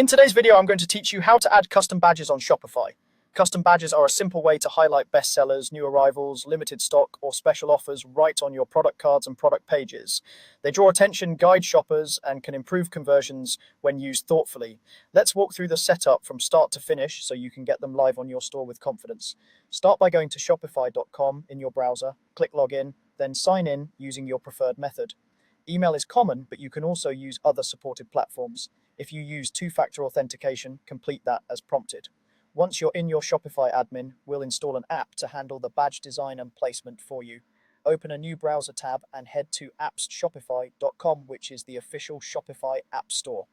In today's video, I'm going to teach you how to add custom badges on Shopify. Custom badges are a simple way to highlight bestsellers, new arrivals, limited stock, or special offers right on your product cards and product pages. They draw attention, guide shoppers, and can improve conversions when used thoughtfully. Let's walk through the setup from start to finish so you can get them live on your store with confidence. Start by going to shopify.com in your browser, click login, then sign in using your preferred method. Email is common, but you can also use other supported platforms. If you use two-factor authentication, complete that as prompted. Once you're in your Shopify admin, we'll install an app to handle the badge design and placement for you. Open a new browser tab and head to appsshopify.com, which is the official Shopify app store.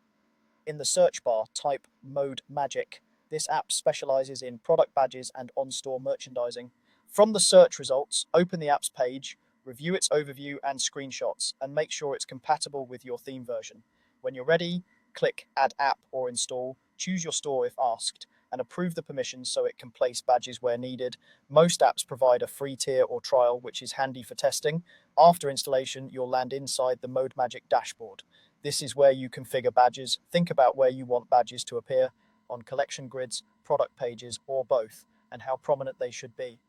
In the search bar, type Mode Magic. This app specializes in product badges and on-store merchandising. From the search results, open the app's page, review its overview and screenshots, and make sure it's compatible with your theme version. When you're ready, click Add App or Install, choose your store if asked, and approve the permissions so it can place badges where needed. Most apps provide a free tier or trial, which is handy for testing. After installation, you'll land inside the Mode Magic dashboard. This is where you configure badges. Think about where you want badges to appear, on collection grids, product pages, or both, and how prominent they should be.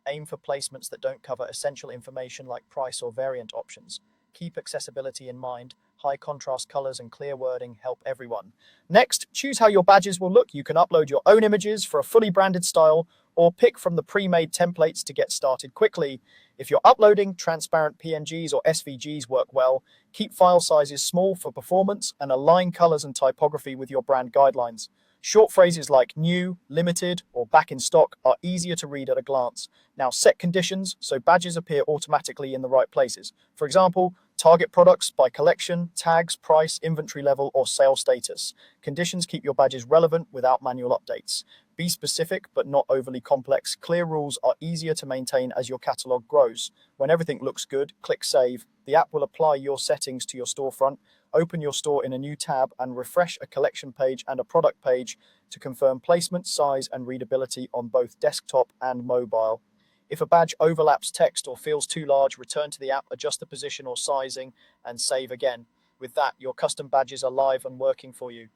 Aim for placements that don't cover essential information like price or variant options. Keep accessibility in mind. High contrast colors and clear wording help everyone. Next, choose how your badges will look. You can upload your own images for a fully branded style or pick from the pre-made templates to get started quickly. If you're uploading, transparent PNGs or SVGs work well. Keep file sizes small for performance and align colors and typography with your brand guidelines. Short phrases like new, limited, or back in stock are easier to read at a glance. Now set conditions so badges appear automatically in the right places. For example, target products by collection, tags, price, inventory level, or sale status. Conditions keep your badges relevant without manual updates. Be specific but not overly complex. Clear rules are easier to maintain as your catalog grows. When everything looks good, click Save. The app will apply your settings to your storefront. Open your store in a new tab and refresh a collection page and a product page to confirm placement, size, and readability on both desktop and mobile. If a badge overlaps text or feels too large, return to the app, adjust the position or sizing, and save again. With that, your custom badges are live and working for you.